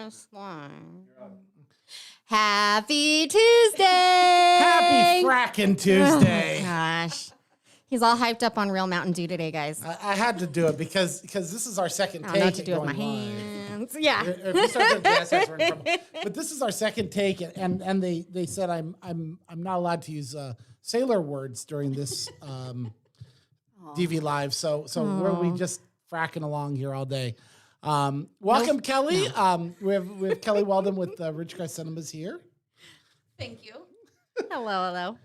this one. Happy Tuesday! Happy fracking Tuesday. Oh, gosh. He's all hyped up on Real Mountain Dew today, guys. I had to do it because this is our second I don't take. know what to do with my going live. hands. Yeah. If we start doing jazz hands, we're in trouble. But this is our second take, and they said I'm not allowed to use sailor words during this DV live. So we just fracking along here all day. Welcome, Kelly. We have Kelly Weldon with Ridgecrest Cinemas here. Thank you. Hello.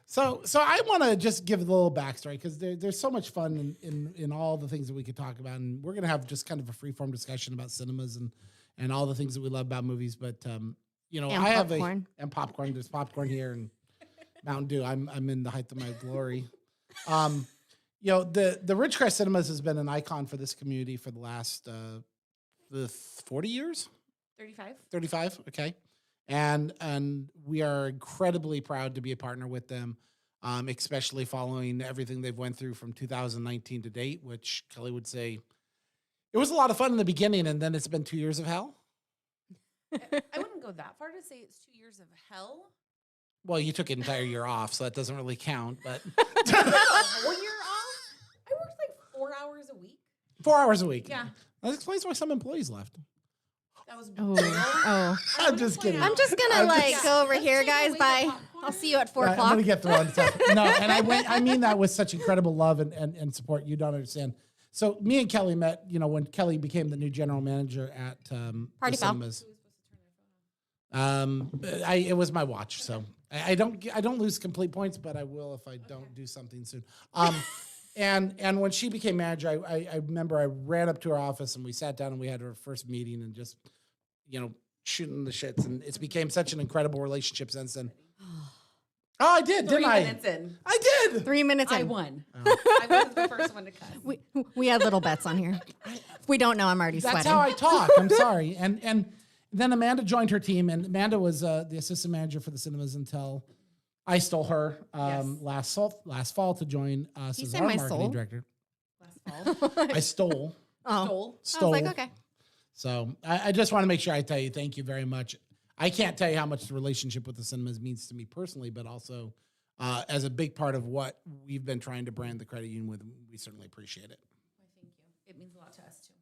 So I want to just give a little backstory because there's so much fun in all the things that we could talk about, and we're gonna have just kind of a free form discussion about cinemas and all the things that we love about movies. But And I popcorn. have popcorn. There's popcorn here and Mountain Dew. I'm in the height of my glory. The Ridgecrest Cinemas has been an icon for this community for the last 40 years. 35. 35, okay. And we are incredibly proud to be a partner with them, especially following everything they've went through from 2019 to date, which Kelly would say it was a lot of fun in the beginning, and then it's been 2 years of hell. I wouldn't go that far to say it's 2 years of hell. Well, you took an entire year off, so that doesn't really count, but A whole year off? I worked like 4 hours a week. 4 hours a week. Yeah. That explains why some employees left. That was Oh. I'm just kidding. I'm just gonna I'm go over Let's here, take guys. away the Bye. popcorn. I'll see you at 4 I'm o'clock. gonna get through on stuff. No, and I mean that with such incredible love and support. You don't understand. So me and Kelly met, when Kelly became the new general manager at Party the foul. cinemas. It was my watch, so I don't lose complete points, but I will if I don't do something soon. And when she became manager, I remember I ran up to her office and we sat down and we had our first meeting and just shooting the shits, and it's became such an incredible relationship since then. Oh, I did, 3 didn't I? minutes in. I did. 3 minutes in. I won. I wasn't the first one to cuss. We had little bets on here. If we don't know, I'm already That's sweating. how I talk. I'm sorry. And then Amanda joined her team, and Amanda was the assistant manager for the cinemas until I stole her last fall to join us You as say our my marketing soul? director. Last fall. I stole. Oh. Stole. I was like, okay. So I just want to make sure I tell you thank you very much. I can't tell you how much the relationship with the cinemas means to me personally, but also as a big part of what we've been trying to brand the credit union with. We certainly appreciate it. Why, thank you. It means a lot to us too.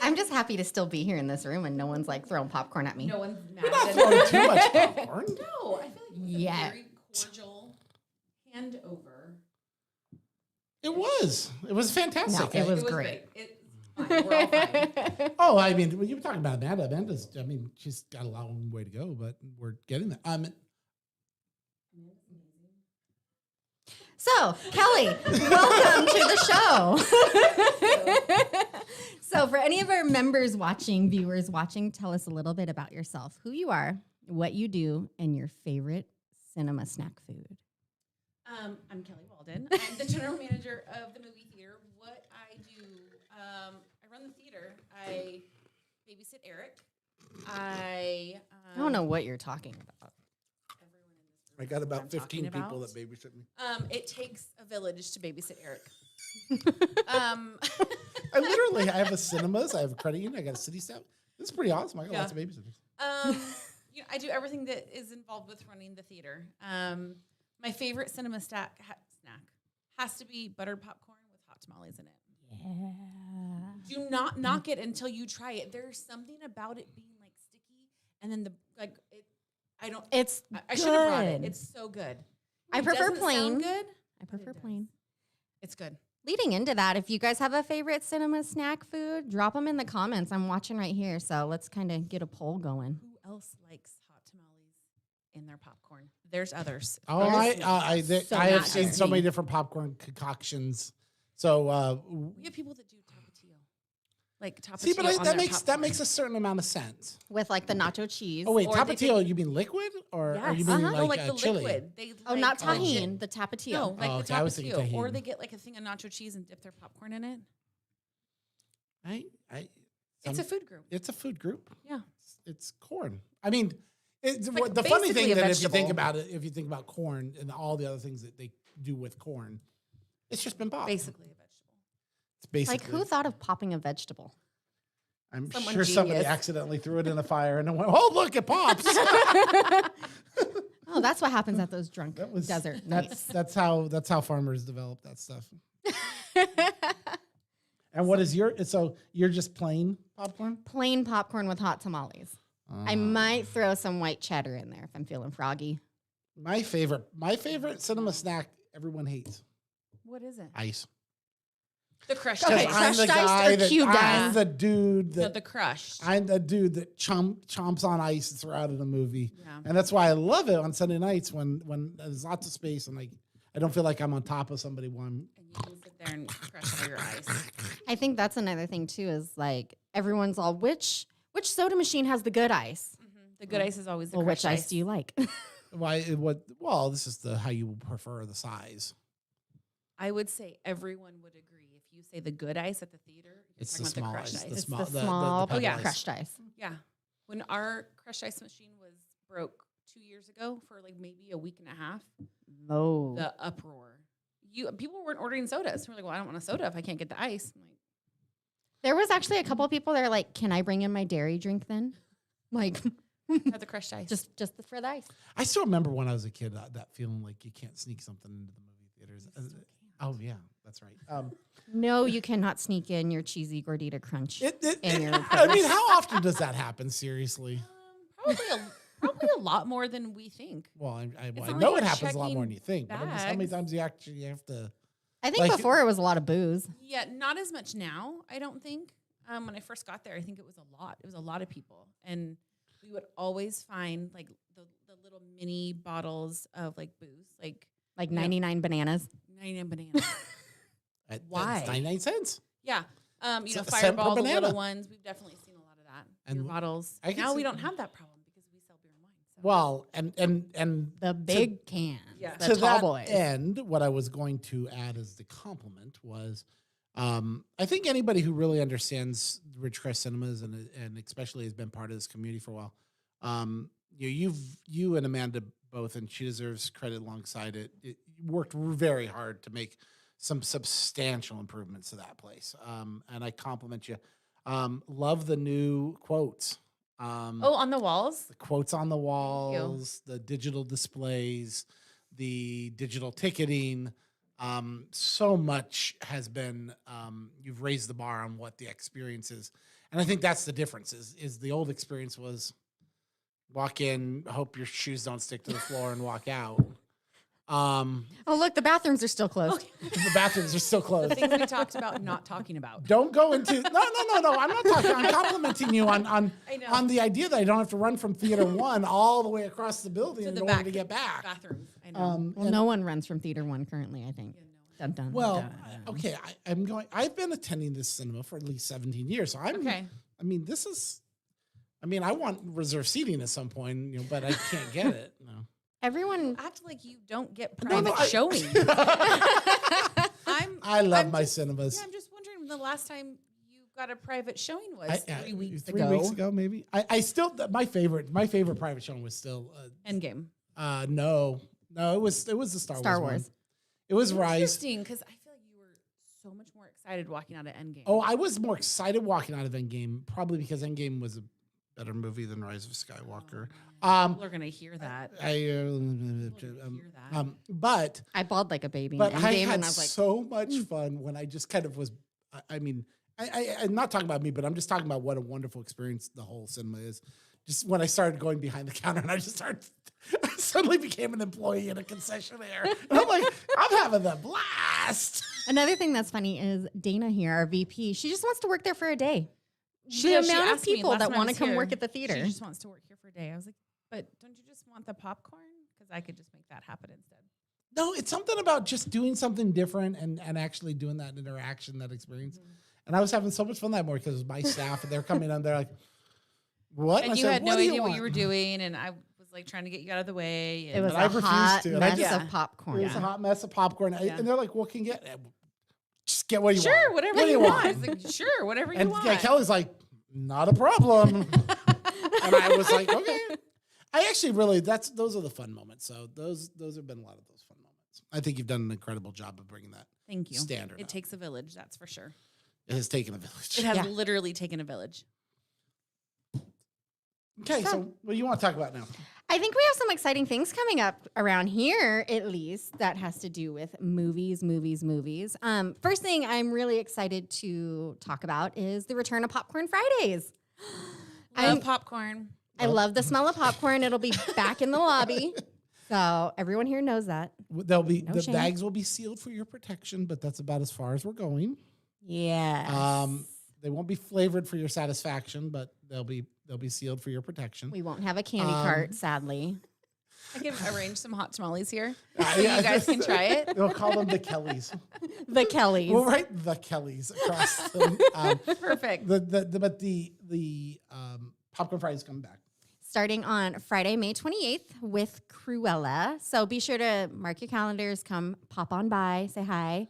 I'm just happy to still be here in this room and no one's like throwing popcorn at me. No one's mad. We're not at throwing us. too much popcorn. No, I feel like it was Yeah. a very cordial handover. It was. It was fantastic. No, it was It was great. great. It's fine. We're all fine. Oh, I mean, when you were talking about Amanda, she's got a long way to go, but we're getting there. So, Kelly, welcome to the show. So, for any of our members watching, viewers watching, tell us a little bit about yourself, who you are, what you do, and your favorite cinema snack food. I'm Kelly Walden. I'm the general manager of the movie theater. What I do, I run the theater. I babysit Eric. I don't know what you're talking about. everyone in this room I got knows what about I'm 15 talking people about. that babysit me. It takes a village to babysit Eric. I have a cinemas, I have a credit union, I got a city staff. This is pretty awesome. I got lots of babysitters. I do everything that is involved with running the theater. My favorite cinema snack has to be buttered popcorn with hot tamales in it. Yeah. Do not knock it until you try it. There's something about it being like sticky, and then It's I should have brought it. good. It's so good. I It prefer doesn't plain. sound good. I prefer does. plain. It's good. Leading into that, if you guys have a favorite cinema snack food, drop them in the comments. I'm watching right here, so let's kind of get a poll going. Who else likes hot tamales in their popcorn? There's others. Oh, There's I have not seen just so me. many different popcorn concoctions. So We have people that do tapatio, like tapatio. see, but on that their makes popcorn. a certain amount of sense. With like the nacho cheese. Oh wait, Or they tapatio? You mean liquid, or are you Yes. mean No, like, the chili? liquid. They Oh, like not legit- tahine, the tapatio. No, like Oh, the okay, I was thinking tapatio, or tahini. they get like a thing of nacho cheese and dip their popcorn in it. It's a food group. It's a food group. Yeah. It's corn. I mean, it's like the funny basically thing a that if you think vegetable. about it, if you think about corn and all the other things that they do with corn, it's just been popped. Basically a vegetable. It's basically Like, who thought of popping a vegetable? I'm Someone sure somebody genius. accidentally threw it in a fire and went, "Oh, look, it pops." Oh, that's what happens at those drunk That was desert That's nights. that's how farmers develop that stuff. And what is your? So you're just plain popcorn? Plain popcorn with hot tamales. I might throw some white cheddar in there if I'm feeling froggy. My favorite cinema snack. Everyone hates What is it? ice. The crushed Okay, ice. I'm the crushed ice guy or that cubed I'm ice? the dude No, that the crushed. I'm the dude that chomps on ice throughout in a movie. Yeah. And that's why I love it on Sunday nights when there's lots of space and I don't feel like I'm on top of somebody while I'm. And you can sit there and crush all your ice. I think that's another thing too. Is like everyone's all which soda machine has the good ice? The good ice is always the Well, which crushed ice do you like? Why? What? Well, this is how you prefer the size. I would say everyone would agree. If you say the good ice at the theater, you're It's talking the about the small crushed ice, ice. the It's small- the the small pebble yeah. ice. crushed ice. Yeah. When our crushed ice machine was broke 2 years ago for like maybe a week and a half, No. the uproar. People weren't ordering sodas. We're like, well, I don't want a soda if I can't get the ice. I'm like, There was actually a couple of people that are like, "Can I bring in my dairy drink then?" Like, have the crushed ice. just for the ice. I still remember when I was a kid that feeling like you can't sneak something into the movie theaters. Oh yeah, that's right. No, you cannot sneak in your cheesy gordita crunch. In your I mean, purse. how often does that happen? Seriously. Probably a lot more than we think. Well, I not know like it we're happens a lot more than checking you think. But I'm just, how many bags. times you actually have to? I think like- before it was a lot of booze. Yeah, not as much now, I don't think. When I first got there, I think it was a lot. It was a lot of people. And we would always find like the little mini bottles of like booze, like Like Yeah. 99 bananas. 99 bananas. Why? 99 cents. Yeah. It's You know, a cent per Fireball, the banana. little ones. We've definitely seen a lot of that. And Beer bottles. I can Now we see- don't have that problem because we sell beer and wine. So. Well, and The big cans. Yeah. The to tall that boys. end, what I was going to add as the compliment was, I think anybody who really understands Ridgecrest Cinemas and especially has been part of this community for a while, you and Amanda both, and she deserves credit alongside it, worked very hard to make some substantial improvements to that place. And I compliment you. Love the new quotes. Oh, on the walls? The quotes on the you. walls, the digital displays, the digital ticketing. So much has been, you've raised the bar on what the experience is. And I think that's the difference is the old experience was walk in, hope your shoes don't stick to the floor and walk out. Oh, look, the bathrooms are still closed. The bathrooms are still The closed. things we talked about not talking about. Don't go into no. I'm not talking. I'm complimenting you on I know. on the idea that I don't have to run from theater one all the way across the building To in the order back. to get back. Bathrooms. I know. Well, no one runs from Theater 1 currently, I think. Yeah, no one. Dun, dun, Well, dun. okay. I'm going. I've been attending this cinema for at least 17 years, so I'm. Okay. I mean, this is. I mean, I want reserved seating at some point, but I can't get it. No. Everyone, Act like you don't get No, private no, I- showing. I love I'm my just- cinemas. Yeah, I'm just wondering when the last time you got a private showing was. I- 3 weeks 3 ago. weeks ago, maybe. I still my favorite private showing was still. Endgame. No, it was the Star Star Wars. Wars. One. It was Rise. Interesting, because I feel like you were so much more excited walking out of Endgame. Oh, I was more excited walking out of Endgame, probably because Endgame was a better movie than Rise of Skywalker. People are gonna hear that. But I bawled like a baby. but in I Endgame, had and I was like, so much fun when I just kind of was. I mean, I'm not talking about me, but I'm just talking about what a wonderful experience the whole cinema is. Just when I started going behind the counter and I suddenly became an employee in a concessionaire. And I'm like, I'm having the blast. another thing that's funny is Dana here, our VP, she just wants to work there for a day. The Yeah, she amount of asked me people last that time I want to was come here. work at the theater. She just wants to work here for a day. I was like, but don't you just want the popcorn? Because I could just make that happen instead. No, it's something about just doing something different and actually doing that interaction, that experience. And I was having so much fun that morning because it was my staff and they're coming in, they're like, what? And I you said, had no do idea what want?" you were doing, and I was like trying to get you out of the way. It and- was But I a refused hot to, and I mess just- of popcorn. It was a hot mess of popcorn. Yeah. And they're like, what can you get? Just get what you want. sure, whatever What do you want. I was like, sure, whatever you And want. yeah, Kelly's like, not a problem. And I was like, okay. I actually really, those are the fun moments. So those have been a lot of those fun moments. I think you've done an incredible job of bringing that. Thank you. Standard It up. takes a village, that's for sure. It has taken a village. It has Yeah. literally taken a village. Okay, so what do you want to talk about now? I think we have some exciting things coming up around here, at least, that has to do with movies. First thing I'm really excited to talk about is the return of Popcorn Fridays. Love popcorn. I love the smell of popcorn. It'll be back in the lobby. So everyone here knows that. There'll be No the shame. bags will be sealed for your protection, but that's about as far as we're going. Yeah. They won't be flavored for your satisfaction, but they'll be sealed for your protection. We won't have a candy cart, sadly. I can arrange some hot tamales here. Yeah, So you guys can try it. They'll call them the Kellys. The Kellys. We'll write the Kellys across them. Perfect. But the Popcorn Fridays coming back. Starting on Friday, May 28th with Cruella. So be sure to mark your calendars, come pop on by, say hi.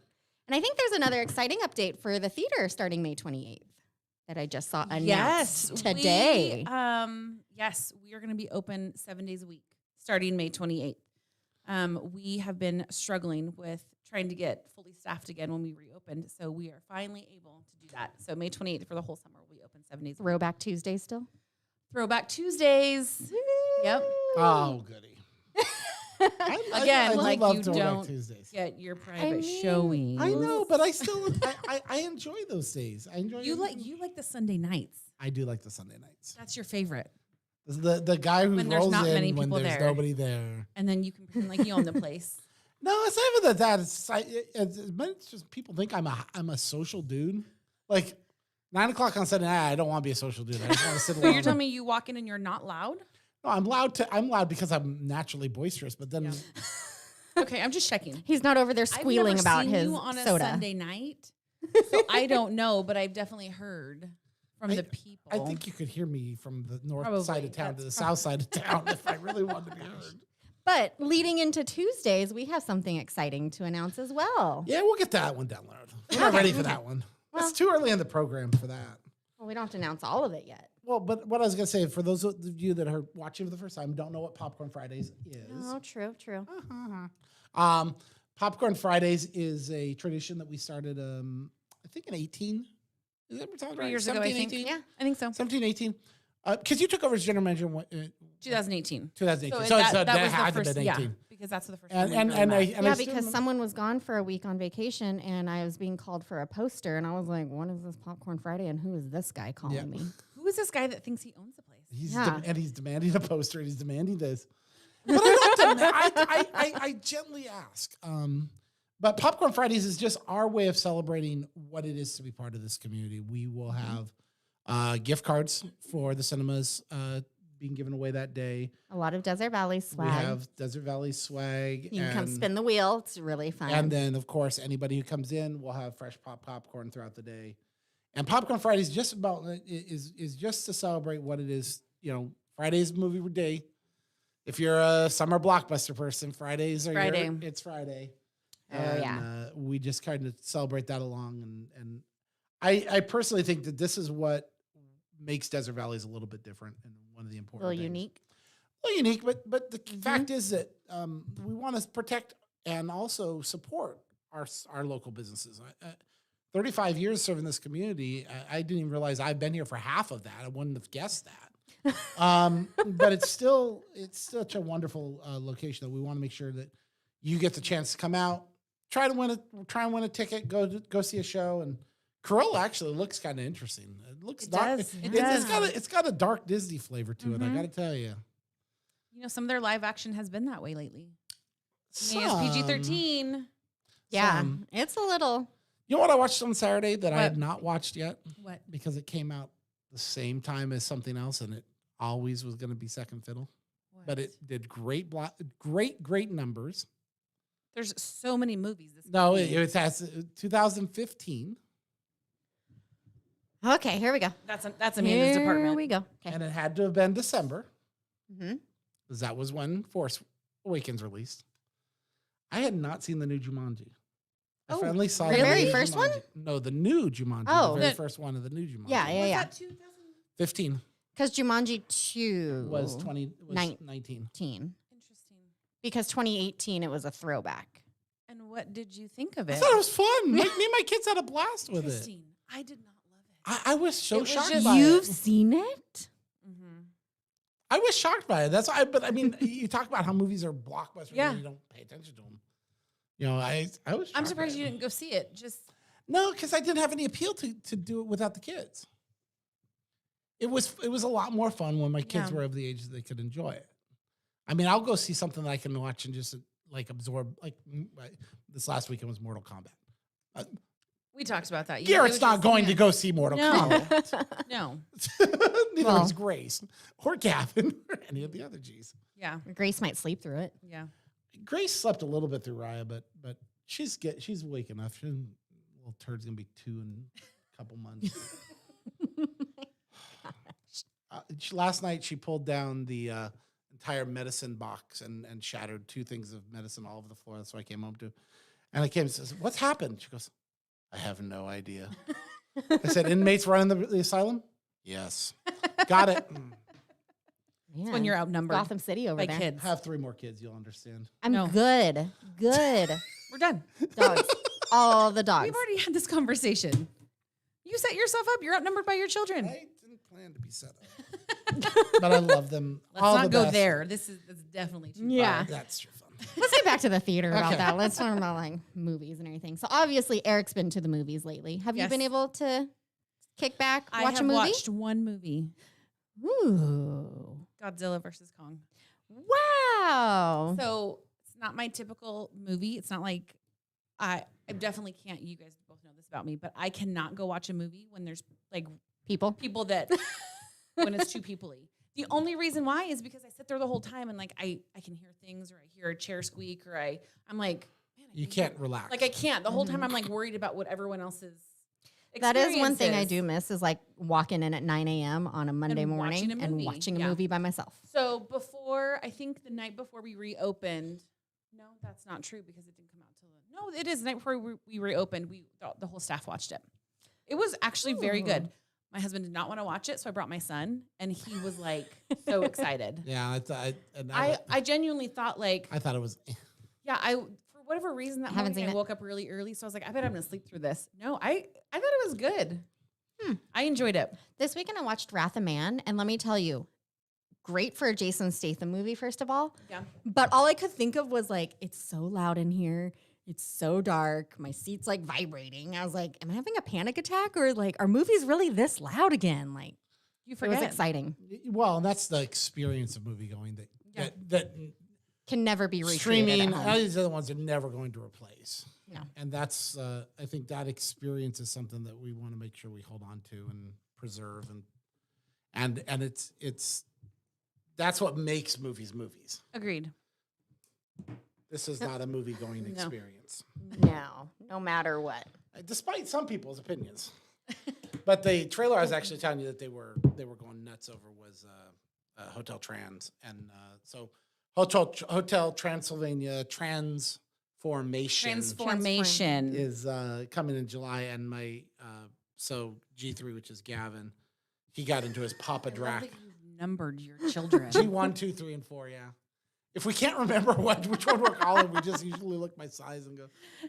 And I think there's another exciting update for the theater starting May 28th that I just saw announced today. Yes, we are going to be open 7 days a week starting May 28th. We have been struggling with trying to get fully staffed again when we reopened. So we are finally able to do that. So May 28th for the whole summer, we'll be open 7 days a week. Throwback Tuesday still? Throwback Tuesdays. Yep. Oh, goody. Again, do like love you Throwback don't Tuesdays. get your private mean, showing. I know, but I still I enjoy those days. I enjoy You like the Sunday nights. I do like the Sunday nights. That's your favorite. The guy who When there's rolls not many in when people there's there. nobody there. And then you can pretend like you own the place. No, it's not even that. It's just people think I'm a social dude. Like 9 o'clock on Sunday night, I don't want to be a social dude. I just want to sit So alone. you're telling me you walk in and you're not loud? No, I'm loud because I'm naturally boistrous. But then Okay, I'm just checking. He's not over there squealing I've never about seen his you on a soda. Sunday night, so I don't know, but I've definitely heard from the people. I think you could hear me from the north Probably. side of town to the That's south side of town if I really wanted to be heard. But leading into Tuesdays, we have something exciting to announce as well. Yeah, we'll get that one down the road. We're not ready for that one. It's too early in the program for that. Well, we don't have to announce all of it yet. Well, but what I was going to say, for those of you that are watching for the first time, don't know what Popcorn Fridays is. Oh, true. Popcorn Fridays is a tradition that we started, I think in 18. Is that what we're talking 3 about? years ago, I 17, think. 18? Yeah, I think so. 17, 18. Because you took over as general manager in 2018. 2018. So So that was had the to first, been 18. yeah, because that's the first And, time and, we and, I, really met. and Yeah, I still because remember- someone was gone for a week on vacation and I was being called for a poster and I was like, what is this Popcorn Friday and who is this guy calling Yeah. me? Who is this guy that thinks he owns the place? He's demanding a poster and he's demanding this. But I don't demand, I gently ask. But Popcorn Fridays is just our way of celebrating what it is to be part of this community. We will have gift cards for the cinemas being given away that day. A lot of Desert Valley swag. We have Desert Valley swag. You can come and- spin the wheel. It's really fun. And then, of course, anybody who comes in will have fresh popcorn throughout the day. And Popcorn Fridays just about is just to celebrate what it is. You know, Friday's movie day. If you're a summer blockbuster person, Fridays are Friday. it's Friday. Oh, And, yeah. we just kind of celebrate that along. And I personally think that this is what makes Desert Valleys a little bit different and one of the a important little things. unique. Well, unique, but the fact is that we want to protect and also support our local businesses. 35 years serving this community, I didn't even realize I've been here for half of that. I wouldn't have guessed that. But it's such a wonderful location that we want to make sure that you get the chance to come out, try and win a ticket, go see a show. And Cruella actually looks kind of interesting. It looks It dark. does. It It's got a dark Disney flavor to it. I got to tell you. You know, some of their live action has been that way lately. I mean, Some. it's PG-13. Yeah, Some. it's a little. You know what I watched on Saturday that I had What? not watched yet What? because it came out the same time as something else, and it always was going to be second fiddle. But it did great numbers. There's so many movies. This No, week. it has 2015, Okay, here we go. that's Amanda's Here department. we go. Okay. and it had to have been December Mm-hmm. because that was when Force Awakens released. I had not seen the new Jumanji. I Oh, finally saw the very new first one? Jumanji. No, the new Jumanji. Oh. The very The- first one of the new Jumanji. Yeah, yeah, Was yeah. that 2000? 15 Because Jumanji 2 was 19. Interesting. Because 2018, it was a throwback. And what did you think of I it? thought it was fun. Me and my kids had a blast with it. Interesting. I did not love it. I was so It was shocked just- by You've it. seen it? Mm-hmm. I was shocked by it. That's why. But I mean, you talk about how movies are blockbusters Yeah. and you don't pay attention to them. You know, I was. I'm shocked surprised by you it. didn't go see it. Just No, because I didn't have any appeal to do it without the kids. It was a lot more fun when my kids Yeah. were of the age that they could enjoy it. I mean, I'll go see something that I can watch and just like absorb. Like this last weekend was Mortal Kombat. we talked about that. Garrett's not going to go see Mortal No. Kombat. No. Neither Well. was Grace or Gavin or any of the other G's. Yeah. Grace might sleep through it. Yeah. Grace slept a little bit through Raya, but she's awake enough. Little turd's gonna be 2 in a couple months. Last night she pulled down the entire medicine box and shattered 2 things of medicine all over the floor. That's what I came home to. And I came and says, "What's happened?" She goes, "I have no idea." I said, "Inmates running the asylum?" "Yes." "Got it." Man, When you're outnumbered Gotham City over by there. kids. Have 3 more kids, you'll understand. I'm No. good. Good. We're done. Dogs. All the dogs. We've already had this conversation. You set yourself up. You're outnumbered by your children. I didn't plan to be set up. But I love them. Let's all not the go best. there. That's definitely too Yeah. far. That's your fun. Let's get back to the theater about Okay. that. Let's talk about like movies and everything. So obviously Eric's been to the movies lately. Have you Yes. been able to kick back, I watch have a movie? watched one movie, Ooh. Godzilla versus Kong. Wow. So it's not my typical movie. It's not like I definitely can't. You guys both know this about me, but I cannot go watch a movie when there's like People. people that when it's too people-y. The only reason why is because I sit there the whole time and like I can hear things or I hear a chair squeak or I'm like, man, I You can't relax. Like I can't. The whole time I'm like worried about what everyone else's That is one thing I experience do is. miss is like walking in at 9 a.m. on a Monday And morning watching a and movie. watching a Yeah. movie by myself. So before, I think the night before we reopened, no, that's not true because it didn't come out till no, it is the night before we reopened. The whole staff watched it. It was actually very good. My husband did not want to watch it, so I brought my son, and he was like so excited. Yeah, I genuinely thought like, I thought it was. yeah, for whatever reason that Haven't morning seen I it. woke up really early, so I was like, I bet I'm gonna sleep through this. No, I thought it was good. I enjoyed it. This weekend I watched Wrath of Man, and let me tell you, great for a Jason Statham movie, first of all. Yeah. But all I could think of was like, it's so loud in here. It's so dark. My seat's like vibrating. I was like, am I having a panic attack or like, are movies really this loud again? Like, You it forget was exciting. Well, and that's the experience of movie going Yeah. that Can never be recreated streaming. at home. All these other ones are never going to replace. No. And that's I think that experience is something that we want to make sure we hold on to and preserve and it's that's what makes movies movies. Agreed. This is not a movie going No. experience. No matter what. Despite some people's opinions. But the trailer I was actually telling you that they were going nuts over was Hotel Trans, and so Hotel Transylvania Transformation. is coming in July, and my so G3, which is Gavin, he got into his Papa I love Drac. that you've numbered your children. G1, 2, 3, and 4. Yeah. If we can't remember which one we're calling, we just usually look at my size and go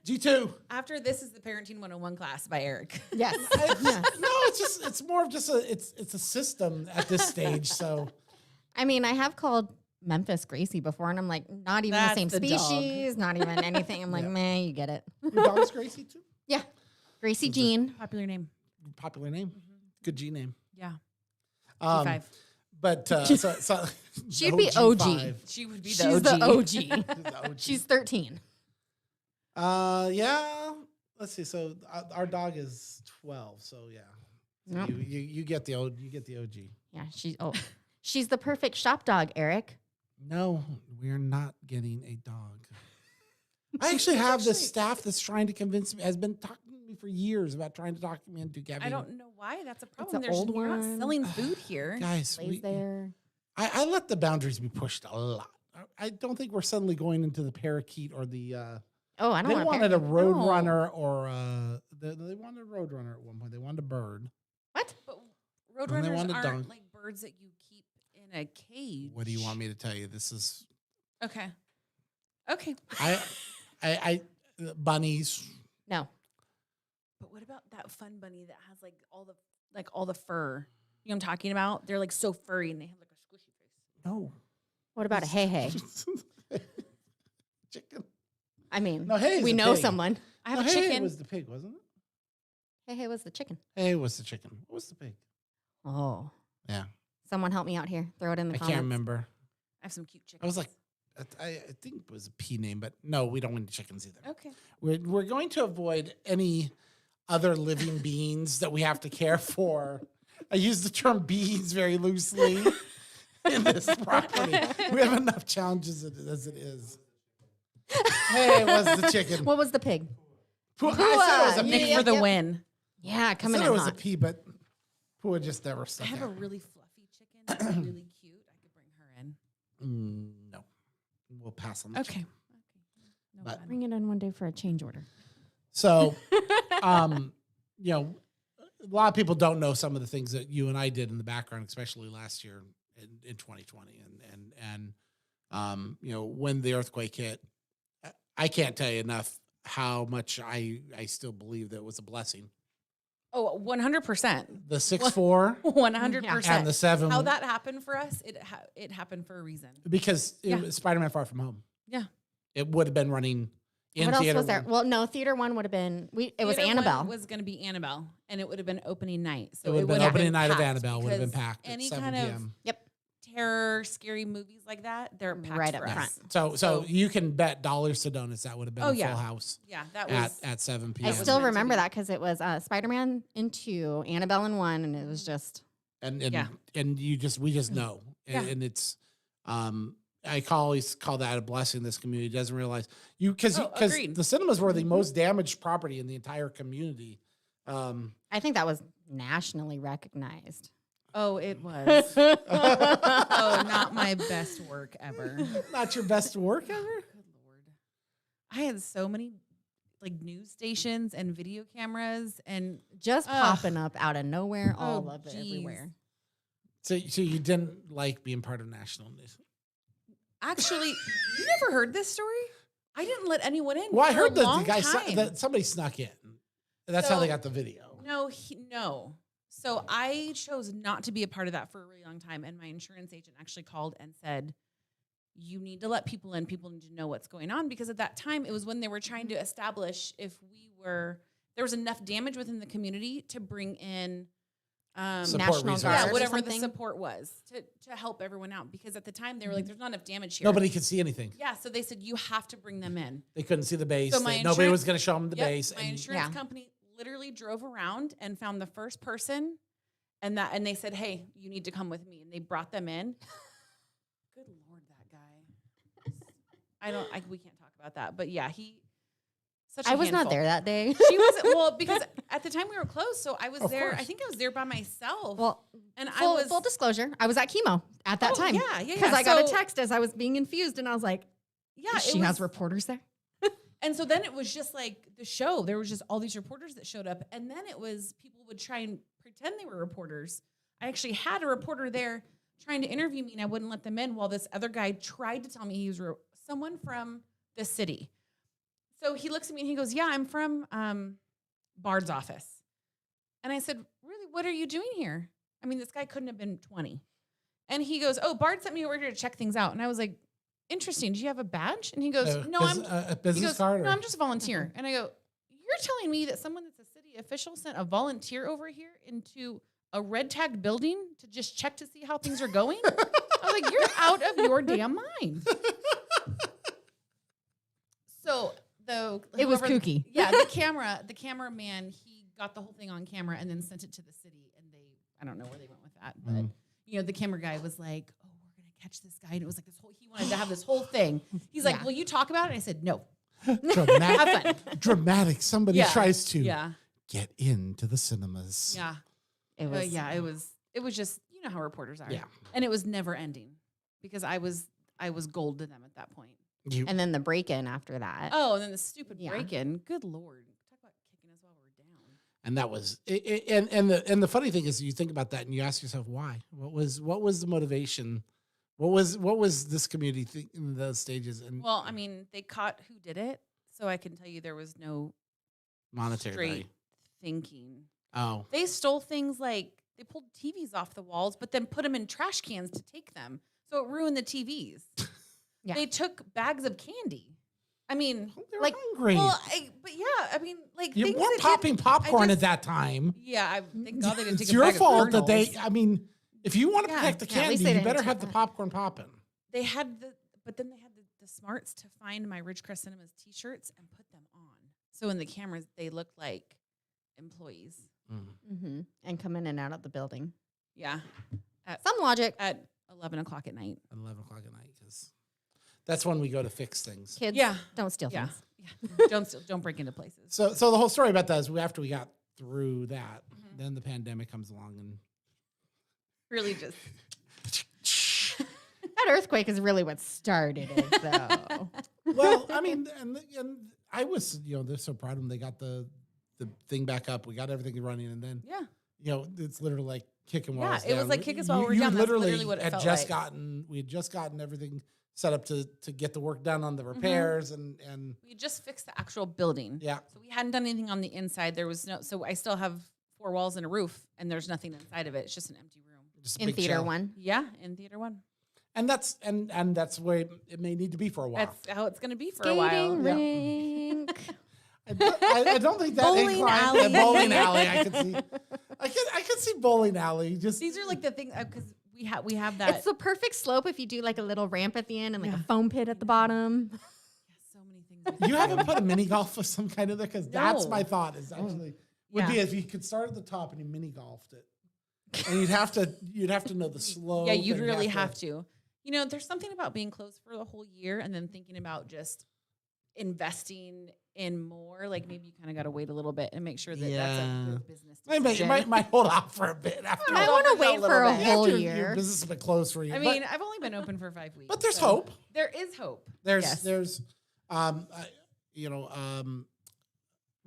G2. After this is the Parenting 101 class by Eric. Yes. No, it's more of just it's a system at this stage. So I mean, I have called Memphis Gracie before, and I'm like, not even That's the same the dog. species, not even anything. I'm like, Yeah. man, you get it. your dog's Gracie too. Yeah. Gracie Jean. Popular name. Popular name, good G name. Yeah. Um, G5. But so She'd be OG. G5. She would be She's the OG. the OG. She's the OG. She's 13. Yeah. Let's see. So our dog is 12. So yeah, so Yep. you get the OG. Yeah, she's the perfect shop dog, Eric. No, we're not getting a dog. I actually have this staff that's trying to convince me, has been talking to me for years about trying to talk me into getting. I don't know why that's a an problem. old You're not one. selling food here. Guys, Plays there. I let the boundaries be pushed a lot. I don't think we're suddenly going into the parakeet or the. Oh, I don't They want wanted a road No. runner or they wanted a road runner at one point. They wanted a bird. What? But And they roadrunners want a aren't dog. like birds that you keep in a cage. What do you want me to tell you? This is Okay. Okay. I bunnies. No. But what about that fun bunny that has like all the fur? You know what I'm talking about? They're like so furry and they have like a squishy face. No. What about a hey hey? Chicken. I mean, No, hey is we the know pig. someone. I have No, a Hey chicken. was the pig, wasn't it? Hey hey was the chicken. Hey was the chicken. What was the pig? Oh, Yeah. someone help me out here. Throw it in the I comments. can't remember. I have some cute chickens. I was like, I think it was a P name, but no, we don't want any chickens either. okay. We're going to avoid any other living beings that we have to care for. I use the term beings very loosely in this property. We have enough challenges as it is. Hey, it was the chicken. What was the pig? I said it was a Pua. Nick P. for the Yep. win. Yeah, I coming said in it was hot. a P, but Pua just never I stuck have a out. really fluffy chicken. That's really cute. I could bring her in. No, we'll pass on the Okay. chicken. No But- fun. Bring it in one day for a change order. So, you know, a lot of people don't know some of the things that you and I did in the background, especially last year in 2020, and you know, when the earthquake hit, I can't tell you enough how much I still believe that it was a blessing. Oh, 100%. The 6.4 100%. and the 7, How that happened for us, it happened for a reason. because it Yeah. was Spider-Man: Far From Home. Yeah. It would have been running in What else theater. was there? Well, no, theater one would have been. It was Theater one Annabelle. was going to be Annabelle, and it would have been opening night. So It would have been would have opening night of packed Annabelle would have been because packed at Any 7 kind p.m. Yep. of terror, scary movies like that, they're packed Right for up us. front. So So- you can bet dollars to donuts that would have been Oh, a yeah. full house Yeah, that at was. at 7 I p.m. was still meant to remember be. that because it was Spider-Man in 2, Annabelle in 1, and it was just and Yeah. we just know, Yeah. and it's I always call that a blessing. This community doesn't realize because agreed. the cinemas were the most damaged property in the entire community. I think that was nationally recognized. Oh, it was. Oh, not my best work ever. Not your best work ever. Good Lord. I had so many like news stations and video cameras and Just Ugh. popping up out of nowhere, all Oh, of it geez. everywhere. So you didn't like being part of national news. actually, you never heard this story? I didn't let anyone in. Well, I for heard a that long the guy time. that somebody snuck in. That's how they So- got the video. No. So I chose not to be a part of that for a really long time. And my insurance agent actually called and said, you need to let people in. People need to know what's going on. Because at that time, it was when they were trying to establish if there was enough damage within the community to bring in Support National resources. Guard yeah, or whatever the something? support was to help everyone out. Because at the time, they were like, there's not enough damage here. Nobody could see anything. Yeah, so they said, you have to bring them in. They couldn't see the base. So my Nobody insurance- was going to show them the Yep, base. my and- insurance Yeah. company literally drove around and found the first person, and they said, "Hey, you need to come with me," and they brought them in. Good Lord, that guy! We can't talk about that, but yeah, such a I was not handful. there that day. She wasn't well because at the time we were close, so I was Of there. I course. think I was there by myself. Well, and full, I was full disclosure, I was at chemo at that Oh, time. yeah, Because I got a So- text as I was being infused, and I was like, yeah, it she was, has reporters there. And so then it was just like the show. There was just all these reporters that showed up. And then it was people would try and pretend they were reporters. I actually had a reporter there trying to interview me and I wouldn't let them in while this other guy tried to tell me he was someone from the city. So he looks at me and he goes, yeah, I'm from Bard's office. And I said, really, what are you doing here? I mean, this guy couldn't have been 20. And he goes, oh, Bard sent me over here to check things out. And I was like, interesting. Do you have a badge? And he goes, no, I'm a he business goes, card. no, or- I'm just a volunteer. And I go, you're telling me that someone that's a city official sent a volunteer over here into a red tagged building to just check to see how things are going? I was like, you're out of your damn mind. So It was whoever- kooky. Yeah, the cameraman, he got the whole thing on camera and then sent it to the city. And I don't know where they went with that, but the camera guy was like, oh, we're gonna catch this guy. And it was like he wanted to have this whole thing. He's like, Yeah. will you talk about it? And I said, no. dramatic. Have fun. Dramatic. Somebody Yeah. tries to Yeah. get into the cinemas. Yeah. It was, It was just, you know how reporters are. Yeah. And it was never ending because I was gold to them at that point. You, and then the break-in after that. Oh, and then the stupid Yeah. break-in. Good Lord. Talk about kicking us while we were down. and that was and the funny thing is you think about that and you ask yourself why. What was the motivation? What was this community in those stages and Well, I mean, they caught who did it, so I can tell you there was no monetary straight value? thinking. Oh, They stole things like they pulled TVs off the walls, but then put them in trash cans to take them. So it ruined the TVs. Yeah. They took bags of candy. I mean, They're like, hungry. well, but yeah, I mean, like, You things weren't that popping didn't- popcorn I at just- that time. Yeah, thank God they didn't take It's a your bag of fault that kernels. I mean, if you want to Yeah. protect the Yeah, at least candy, they you didn't better take have the that. popcorn popping. They had but then they had the smarts to find my Ridgecrest Cinemas T-shirts and put them on. So in the cameras, they looked like employees. Mm-hmm. And come in and out of the building. Yeah, Some logic. at 11 o'clock at night. At 11 o'clock at night, because that's when we go to fix things. Kids, Yeah. don't steal Yeah, things. yeah. don't break into places. So the whole story about that is after we got through that, then the pandemic comes along and Really, just That earthquake is really what started it, though. well, I mean, and I was, they're so proud of them. They got the thing back up. We got everything running, and then yeah. It's literally like kicking Yeah, walls it was down. like kick us while You- we're you down. That's literally literally what it had felt just like. we had just gotten everything set up to get the work done on the Mm-hmm. repairs and We just fixed the actual building. yeah. So we hadn't done anything on the inside. There was no. So I still have 4 walls and a roof, and there's nothing inside of it. It's just an empty room. Just a In big theater shell. one. Yeah, in theater 1. And that's the way it may need to be for a while. That's how it's going to be for a while. Skating Yeah. rink. I don't think that Bowling incline- alley. the bowling alley. I could see bowling alley. Just These are like the things because we have that. It's the perfect slope if you do like a little ramp at the end and like Yeah. a foam pit at the bottom. so many things. you haven't put a mini golf of some kind of there because that's No. my thought is actually would be Yeah. if you could start at the top and you mini golfed it, and you'd have to know the slope. Yeah, you'd and really have to. There's something about being closed for the whole year and then thinking about just investing in more. Like maybe you kind of got to wait a little bit and make sure that that's Yeah. a good business You decision. might hold off for a bit after. I Hold want on to for a wait little for a bit. whole after year. Your business has been closed for a year. I mean, I've only been open for 5 weeks. but there's so hope. There is hope. There's Yes.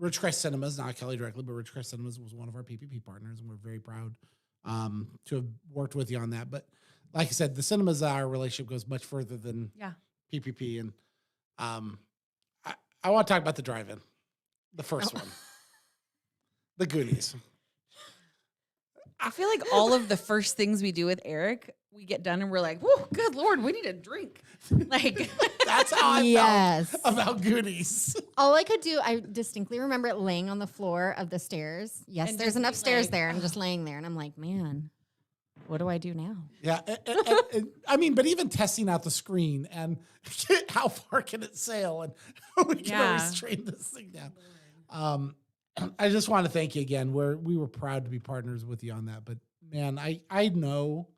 Ridgecrest Cinemas, not Kelly directly, but Ridgecrest Cinemas was one of our PPP partners, and we're very proud to have worked with you on that. But like I said, the cinemas, our relationship goes much further than Yeah. PPP, and I want to talk about the drive-in, the first one, the Goonies. I feel like all of the first things we do with Eric, we get done and we're like, "Whoa, good Lord, we need a drink." Like, That's how I Yes. felt about Goonies. All I could do, I distinctly remember it laying on the floor of the stairs. Yes, And there's just an being upstairs like, there. And I'm just laying there and I'm like, man, what do I do now? Yeah, and, I mean, but even testing out the screen and how far can it sail and how we can Yeah. restrain this thing down. I just want to thank you again. We were proud to be partners with you on that. But man, I know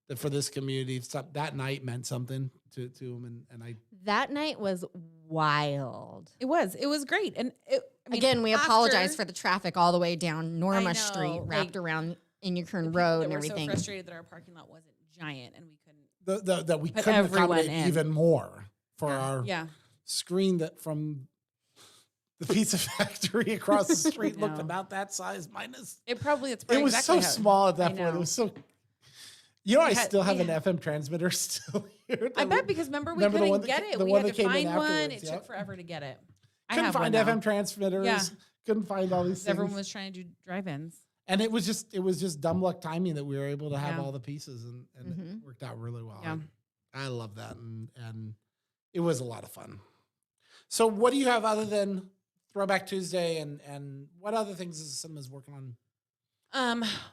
that for this community, that night meant something to them, and I That night was wild. it was great. And Again, we after- apologize for the traffic all the way down Norma know, Street, wrapped like, around Inyakern people Road that and were everything. so frustrated that our parking lot wasn't giant and we couldn't. that we Put couldn't everyone accommodate in. even more for our Yeah. screen that from the pizza factory across the street looked know. about that size minus. It's probably It exactly was so how- small at that I point. It know. was so. I We had- still have we an had- FM transmitter still here. I bet because remember we Remember the couldn't one that get ca- it. the We one had that to came in find one. afterwards, It yep. took forever to get it. I couldn't have find one now. FM transmitters. Yeah. Couldn't find all these things. Everyone was trying to do drive-ins. And it was just dumb luck timing that we were able to have Yeah. all the pieces and Mhm. it worked out really well. Yeah. I love that and it was a lot of fun. So what do you have other than Throwback Tuesday and what other things is Cinema's working on?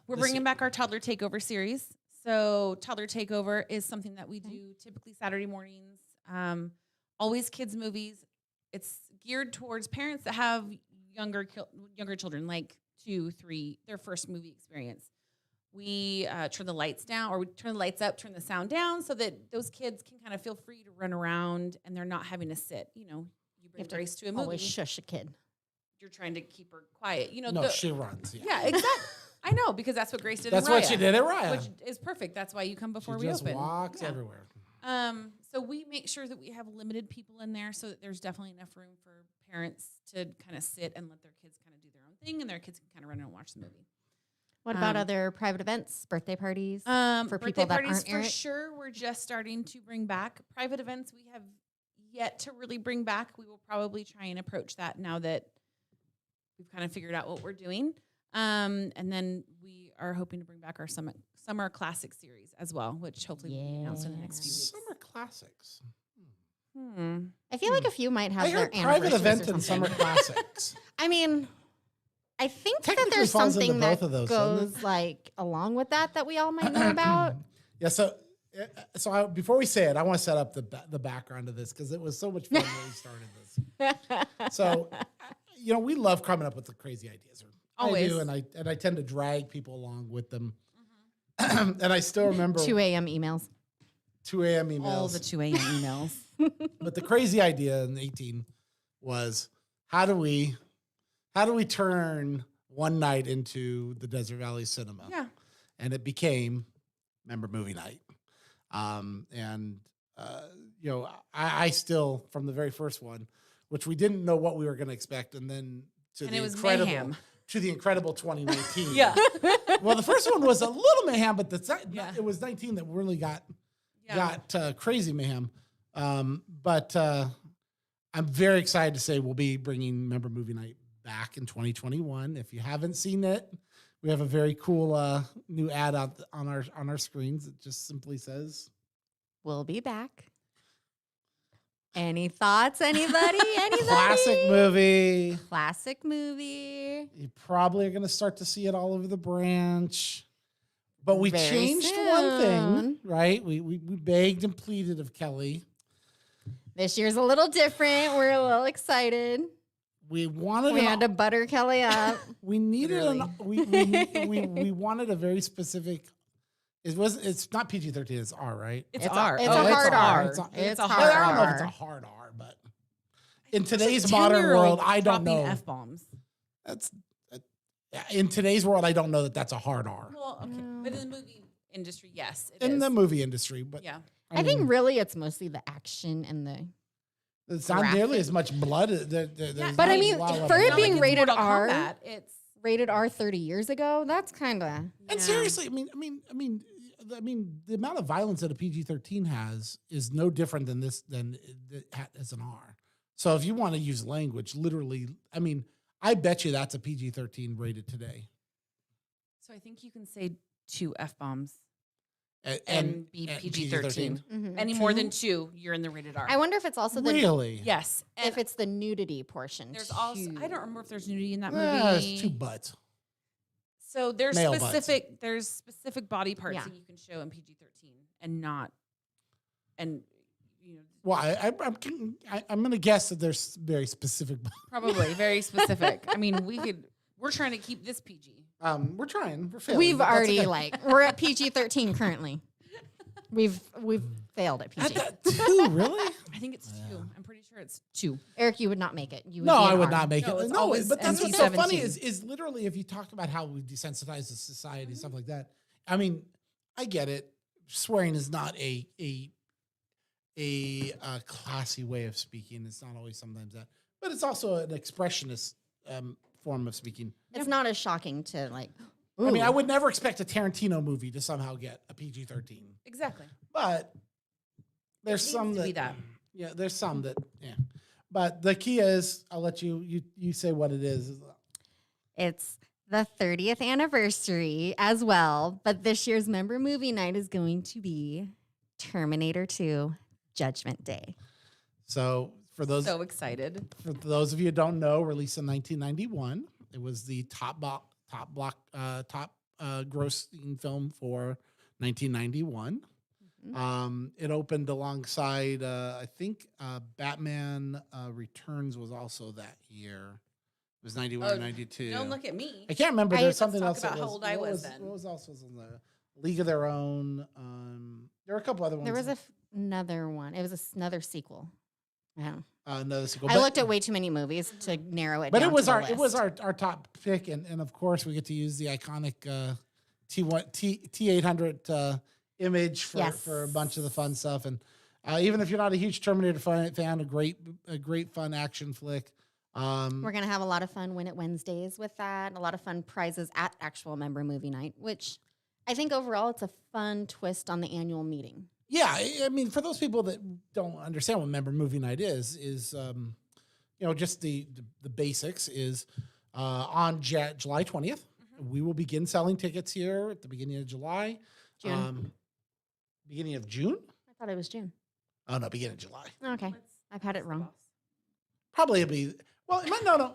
We're This bringing year. back our Toddler Takeover series. So Toddler Takeover is something that we do typically Saturday mornings. Always kids movies. It's geared towards parents that have younger children, like 2, 3, their first movie experience. We turn the lights down, or we turn the lights up, turn the sound down, so that those kids can kind of feel free to run around and they're not having to sit. You bring have to Grace to a movie. Always shush a kid. You're trying to keep her quiet. No, she runs. Yeah. yeah, exactly. I know, because that's what Grace did. That's in what Raya, she did at Raya. which is perfect. That's why you come before she we just open. walks Yeah. everywhere. So we make sure that we have limited people in there, so that there's definitely enough room for parents to kind of sit and let their kids kind of do their own thing, and their kids can kind of run and watch the movie. What about Um, other private events, birthday parties? For For birthday people that parties, aren't for Eric? sure, we're just starting to bring back private events. We have yet to really bring back. We will probably try and approach that now that we've kind of figured out what we're doing. And then we are hoping to bring back our summer classic series as well, which hopefully will be announced in the next few weeks. Summer classics. I feel like a few might have I their heard private anniversaries event or and something. summer classics. I mean, I think that Technically there's falls into something both that of those, doesn't it? goes like along with that we all might know about. Yeah. Before we say it, I want to set up the background of this because it was so much fun when we started this. So, we love coming up with the crazy ideas. I Always. do, and I tend to drag people along with them. And I still remember 2 a.m. emails. 2 a.m. emails. All the 2 a.m. emails. But the crazy idea in 18 was how do we turn one night into the Desert Valley Cinema? Yeah. And it became Member Movie Night. I still, from the very first one, which we didn't know what we were going to expect, and then And it was mayhem. to the incredible 2019. Yeah. Well, the first one was a little mayhem, but Yeah. it was 19 that really got Yeah. crazy mayhem. But I'm very excited to say we'll be bringing Member Movie Night back in 2021. If you haven't seen it, we have a very cool new ad out on our screens. It just simply says, We'll be back. Any thoughts? Anybody? "Classic movie." Classic movie. You probably are going to start to see it all over the branch. But we Very changed one thing, soon. right? We begged and pleaded of Kelly. This year's a little different. We're a little excited. We wanted We an- had to butter Kelly up. we needed Really? we wanted a very specific. It's not PG-13. It's R, right? It's It's R. a Oh, hard R. It's a- It's a Well, hard I don't know if it's a R. hard R, but in There's a today's modern 10-year-old world, I don't dropping know. F-bombs. That's in today's world, I don't know that that's a hard R Well, okay. But in the movie industry, yes, it in is. the movie industry. But Yeah. I think really it's mostly the action and the. it's not nearly graphic. as much blood. But I mean, for it Not being it's rated Mortal R, Kombat, it's rated R 30 years ago, that's kind of. And Yeah. seriously, I mean, the amount of violence that a PG-13 has is no different than this as an R. So if you want to use language, literally, I mean, I bet you that's a PG-13 rated today. So I think you can say 2 F-bombs And and be PG-13. Mhm. Any more than 2, you're in the rated R. I wonder if it's also the Really? Yes. And if it's the nudity portion. there's also too. I don't remember if there's nudity in that It's movie. two butts. So there's Male butts. specific body parts Yeah. that you can show in PG-13 and not Well, I'm going to guess that there's very specific. probably very specific. I mean, we're trying to keep this PG. We're trying. We're failing. We've but that's already okay. we're at PG-13 currently. We've failed at PG. At that two, really? I think it's 2. I'm pretty sure it's 2. Eric, you would not make it. You would No, be I an would R. not make No, it. it's No, always but that's what's so funny NC-17. is literally if you talk about how we desensitize the society, stuff like that. I mean, I get it. Swearing is not a classy way of speaking. It's not always sometimes that, but it's also an expressionist form of speaking. It's not as shocking to like. I mean, I ooh. would never expect a Tarantino movie to somehow get a PG-13, Exactly. but there's needs some to that, be that. yeah, there's some that, yeah. But the key is, I'll let you say what it is. It's the 30th anniversary as well, but this year's member movie night is going to be Terminator 2 Judgment Day. So for those So excited. For those of you who don't know, released in 1991, it was the top grossing film for 1991. It opened alongside, I think, Batman Returns was also that year. It was 91 or 92. Don't look at me. I can't remember. I- There's let's something talk else. about that how old I what was then. What was also on the League of Their Own? There were a couple other ones. There was another one. It was another sequel. Yeah. another sequel. I But- looked at way too many movies to narrow it But down. it was to the our list. our top pick, and of course we get to use the iconic T800 image for a bunch of the fun stuff. And even if you're not a huge Terminator fan, a great fun action flick. We're going to have a lot of fun Win It Wednesdays with that. A lot of fun prizes at actual member movie night, which I think overall it's a fun twist on the annual meeting. Yeah, I mean, for those people that don't understand what member movie night is just the basics is on July 20th. We will begin selling tickets here at the beginning of July. June. Beginning of June? I thought it was June. Oh, no, beginning of July. Okay. I've had it wrong. Probably it'll be, well, it might, no,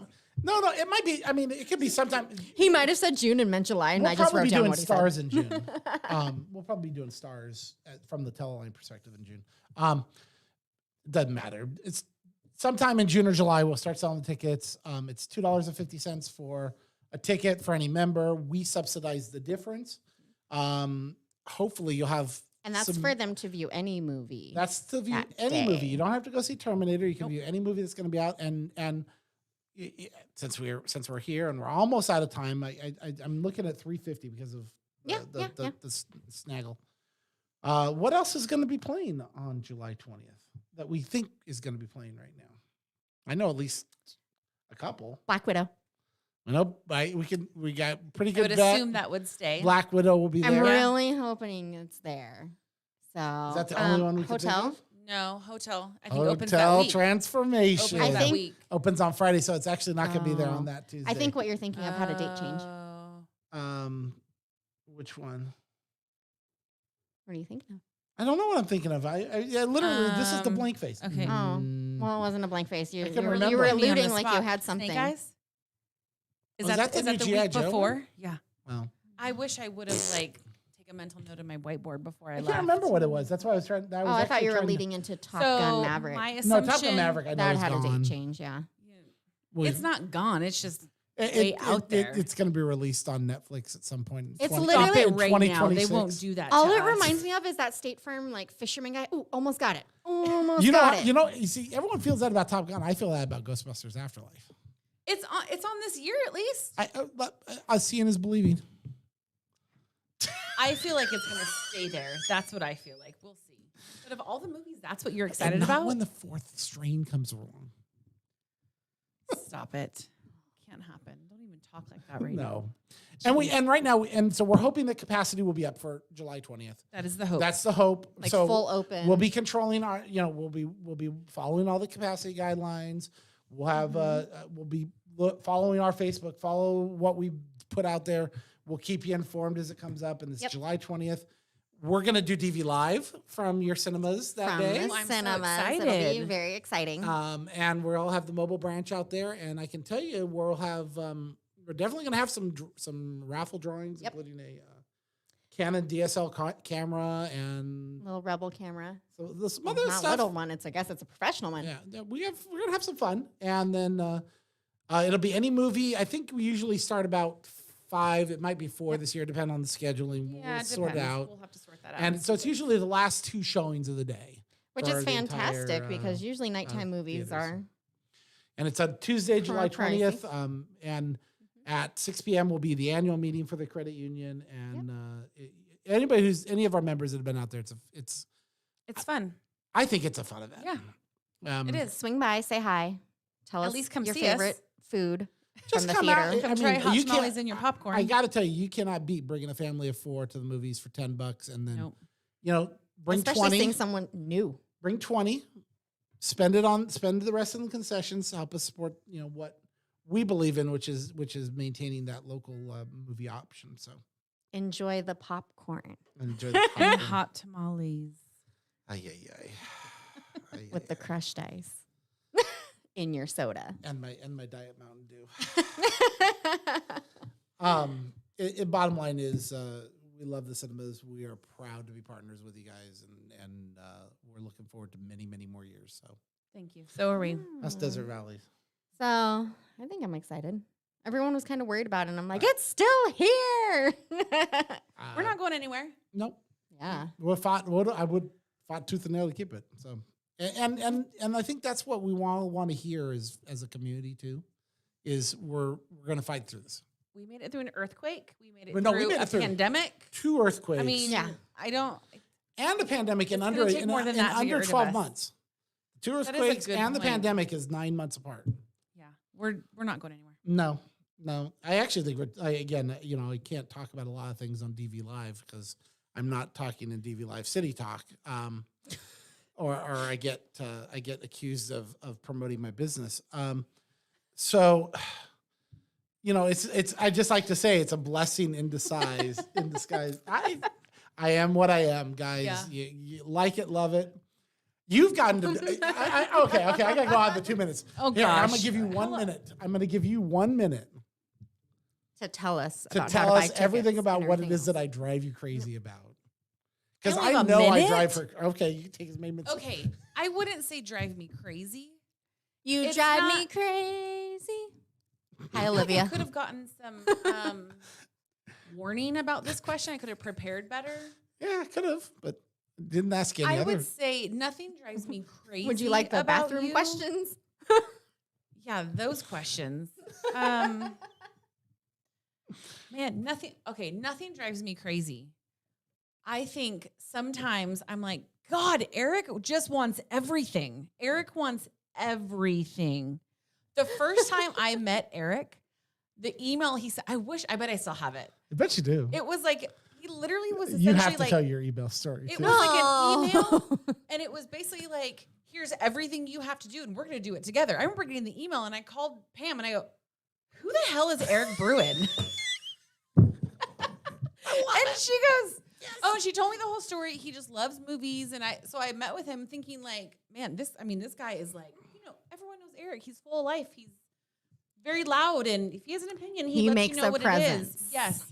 it might be, I mean, it could be sometime. He might have said June and meant July, and We'll I just probably wrote be down doing what he stars said. in June. We'll probably be doing stars from the Teleline perspective in June. Doesn't matter. It's sometime in June or July, we'll start selling the tickets. It's $2.50 for a ticket for any member. We subsidize the difference. Hopefully you'll have And that's some- for them to view any movie. That's to view that any day. movie. You don't have to go see Terminator. You can view any movie that's going to be out. And since we're here and we're almost out of time, I'm looking at $350 because of the snaggle. What else is going to be playing on July 20th that we think is going to be playing right now? I know at least a couple. Black Widow. I know we got pretty I good would bet. assume that would stay. Black Widow will be I'm there. really hoping it's there. So Is that the only one we can think Hotel. of? No, Hotel. I think opens that Hotel week. Transformation. Opens I that think- week. Opens on Friday, so it's actually not going to be there Oh. on that Tuesday. I think what you're thinking of had a date change. Which one? What are you thinking of? I don't know what I'm thinking of. I literally, this is the blank face. okay. Oh, well, it wasn't a blank face. You, I you, can were, remember. you were Put me on the alluding like you spot. had something. Snake Eyes? Is Was that that the the new G.I. week Joe one? before? Yeah. Well, I wish I would have take a mental note of my whiteboard before I I left. can't remember what it was. That's why I was trying. Oh, I thought you were leading into Top Gun Maverick. My No, assumption, Top Gun Maverick. I know That is had a gone. date change, yeah. Was- It's not gone. It's just it- way it- out there. it's going to be released on Netflix at some point. in It's 20 literally- stop it right now. They 2026. won't do that. All to it us. reminds me of is that State Farm like fisherman guy. Ooh, almost got it. Almost You know, got it. you see, everyone feels that about Top Gun. I feel that about Ghostbusters Afterlife. It's on this year at least. Seeing is believing. I feel like it's gonna stay there. That's what I feel like. We'll see. But of all the movies, that's what you're excited And not about. when the fourth strain comes along. Stop it. Can't happen. Don't even talk like that right now. No. And right now, so we're hoping that capacity will be up for July 20th. That is the hope. That's the hope. Like so full open. we'll be controlling our, we'll be following all the capacity guidelines. We'll have, we'll be following our Facebook, follow what we put out there. We'll keep you informed as it comes up. And it's Yep. July 20th. We're going to do DV Live from your cinemas that From day. the I'm so cinemas. It'll be excited. very exciting. And we'll have the mobile branch out there. And I can tell you, we'll have, we're definitely going to have some raffle drawings, Yep. including a Canon DSL camera and Little Rebel camera. so some Well, other not stuff. little one. I guess it's a professional one. Yeah, we're gonna have some fun, and then it'll be any movie. I think we usually start about 5. It might be 4 this year, depending on the scheduling. yeah, We'll it sort it depends. out. We'll have to sort that out. And so it's usually the last 2 showings of the day, Which for is the entire, fantastic because usually nighttime movies theaters. are. and it's on Tuesday, July pricey. 20th. And at 6 p.m. will be the annual meeting for the credit union, and any of our members that have been out there, it's it's fun. I think it's a fun event. Yeah. It is. Swing by, say hi. Tell At us least come your see us. favorite food Just from the come theater. out. Come I try mean, hot you can't- tamales in your popcorn. I got to tell you, you cannot beat bringing a family of 4 to the movies for $10, and then Nope. bring Especially 20. seeing someone new. Bring 20. Spend the rest in the concessions to help us support what we believe in, which is maintaining that local movie option. So Enjoy the popcorn enjoy the and popcorn. hot tamales. Ay, ay, ay. Ay, with ay, the crushed ice in your soda. ay. and my Diet Mountain Dew. Bottom line is we love the cinemas. We are proud to be partners with you guys, and we're looking forward to many, many more years. So Thank you. So are we. us Desert Valley. So I think I'm excited. Everyone was kind of worried about it, and I'm like, it's still here. We're not going anywhere. Nope. Yeah. I would fought tooth and nail to keep it. So, and I think that's what we want to hear as a community too, is we're going to fight through this. We made it through an earthquake. We made it Well, no, we through made a it through pandemic. 2 earthquakes. I mean, Yeah. I don't. and a pandemic in It's under gonna take more than that to get under rid of 12 us. months. 2 is a earthquakes good and the point. pandemic is 9 months apart. Yeah, we're not going anywhere. No. I actually think I can't talk about a lot of things on DV Live because I'm not talking in DV Live City Talk, or I get accused of promoting my business. So, it's. I just like to say it's a blessing in disguise. In disguise, I am what I am, guys. Yeah. You like it, love it. You've gotten to. Okay. I gotta go on the 2 minutes. Oh, Here, I'm gonna gosh. give you 1 minute. I'm gonna give you 1 minute To tell us to about tell how to buy us everything tickets about and what it everything is that else. I drive you crazy about. Because only I have a know I minute? drive her. Okay, you can take as many minutes. Okay, I wouldn't say drive me crazy. You It's drive me not- crazy. Hi, I Olivia. could have gotten some warning about this question. I could have prepared better. Yeah, I could have, but didn't ask any I other. would say nothing drives me crazy. Would you like the about bathroom you. questions? Yeah, those questions. Man, nothing. Okay, nothing drives me crazy. I think sometimes I'm like, God, Eric just wants everything. Eric wants everything. The first time I met Eric, the email he sent, I bet I still have it. I bet you do. It was like, he literally was You essentially have to like, tell your email story. it too. was like an No. email, and it was basically like, here's everything you have to do, and we're going to do it together. I remember getting the email, and I called Pam, and I go, who the hell is Eric Bruin? And she goes, oh, and she told me the whole story. He just loves movies, and so I met with him thinking like, man, this guy is like, everyone knows Eric. He's full of life. He's very loud, and if he has an opinion, he lets makes you know a what presence. it is. Yes.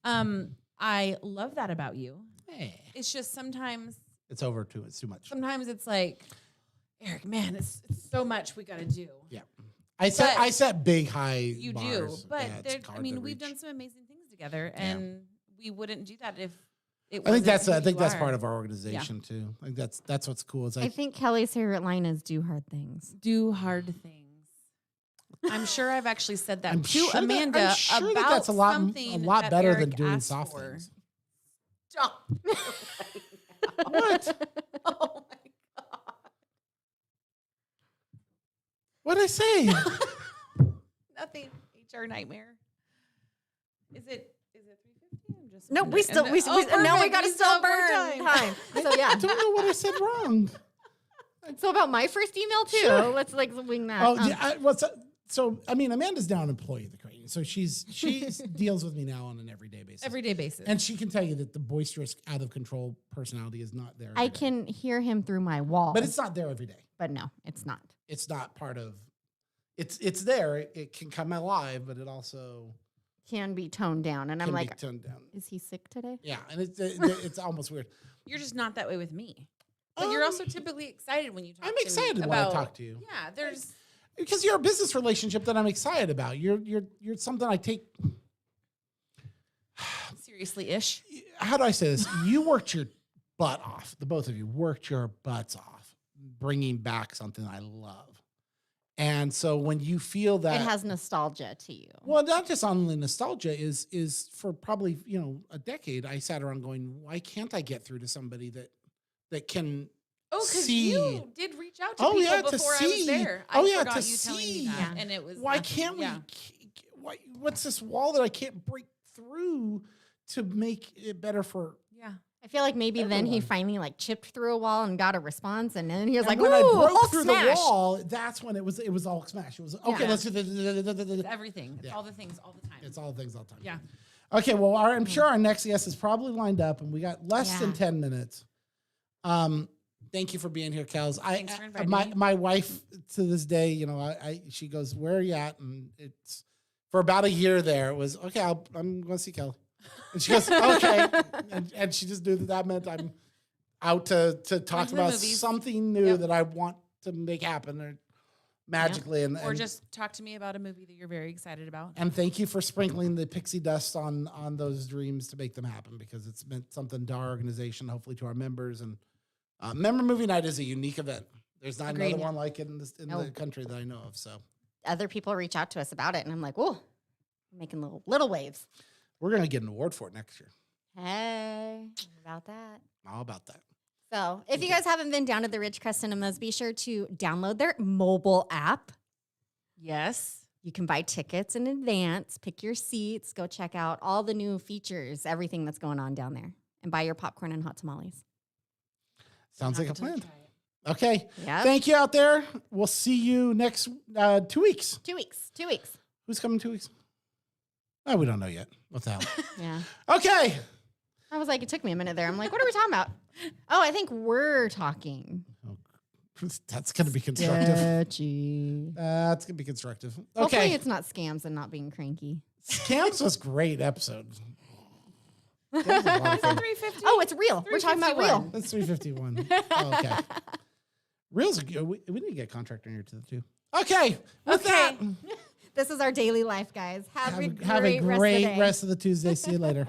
I love that about you. Eh, It's just sometimes it's over too. It's too much. it's like, Eric, man, it's so much we got to do. Yeah. I set big high. You do, bars. but Yeah, it's hard to we've reach. done some amazing things together, and we wouldn't do that if it. I think wasn't who you that's are. part of our organization too. I think that's what's cool. Is I like think Kelly's favorite line is "Do hard things." Do hard things. I'm sure I've actually said that I'm to sure that- Amanda I'm sure about that that's a lot something that better than Eric doing asked soft for. things. Stop. What? Oh my god. What'd I say? Nothing. HR nightmare. Is it 3:50? I'm just No, we wondering. still we now we perfect. got to still still have more burn time. So yeah. I don't know what I said wrong. So about my first email too. Sure. Let's like wing that. Oh, yeah. So I mean, Amanda's now an employee of the Crane, so she deals with me now on an everyday basis. Everyday basis. And she can tell you that the boisterous, out of control personality is not there. I every day. can hear him through my wall. but it's not there every day. but no, it's not. It's not part of. It's there. It can come alive, but it also Can be toned down, and I'm can be like, toned down. is he sick today? Yeah, and it's almost weird. You're just not that way with me. But you're also typically excited when you talk I'm to me excited when about, I talk to you. Yeah, there's Because you're a business relationship that I'm excited about. You're something I take. seriously-ish. How do I say this? You worked your butt off. The both of you worked your butts off, bringing back something I love. And so when you feel that It has nostalgia to you. well, not just on the nostalgia is for probably a decade. I sat around going, why can't I get through to somebody that can Oh, because see. you did reach out to Oh, people yeah, to before I was see. there. Oh, I yeah, forgot to you telling me see. that, Yeah. and it was why nothing. can't we? Yeah. What's this wall that I can't break through to make it better for? Yeah. I feel like maybe then he Everyone. finally like chipped through a wall and got a response, and then he was And like, when I "Ooh, broke Hulk through smash." the wall, that's when it was all smash. It was okay. Yeah. Let's do It's everything. It's Yeah. all the things all the time. It's all things all the time. Yeah. Okay. Well, I'm sure our next guest is probably lined up, and we got less than Yeah. 10 minutes. Thank you for being here, Kels. Thanks for inviting my me. my wife to this day, she goes, "Where are you at?" And it's for about a year there. It was okay. I'm going to see Kelly, and she goes, "Okay," and she just knew that meant I'm out to talk to the about movies. something new Yep. that I want to make happen or magically, Or and just talk to me about a movie that you're very excited about. and thank you for sprinkling the pixie dust on those dreams to make them happen, because it's meant something to our organization, hopefully to our members. And Member Movie Night is a unique event. There's not Agreed. another one like it in the No. country that I know of. So Other people reach out to us about it, and I'm like, "Whoa, making little waves." we're gonna get an award for it next year. Hey, about that. All about that. So, if you guys haven't been down to the Ridgecrest Cinemas, be sure to download their mobile app. Yes. You can buy tickets in advance, pick your seats, go check out all the new features, everything that's going on down there, and buy your popcorn and hot tamales. Sounds like a Have to plan. try it. Okay. Yeah. Thank you out there. We'll see you next 2 weeks. 2 weeks. 2 weeks. Who's coming 2 weeks? Oh, we don't know yet. What the hell? Yeah. Okay. I was like, it took me a minute there. I'm like, what are we talking about? Oh, I think we're talking. That's going to be constructive. Sketchy. That's going to be constructive. Hopefully Okay. it's not scams and not being cranky. Scams was great episode. That was a lot of fun. 350. Oh, it's real. We're talking about 351. real. That's 351. Oh, okay. Reels are good. We need to get a contractor in here too. Okay. With that, This is our daily life, guys. Have a have a great great rest of the Tuesday. See you later.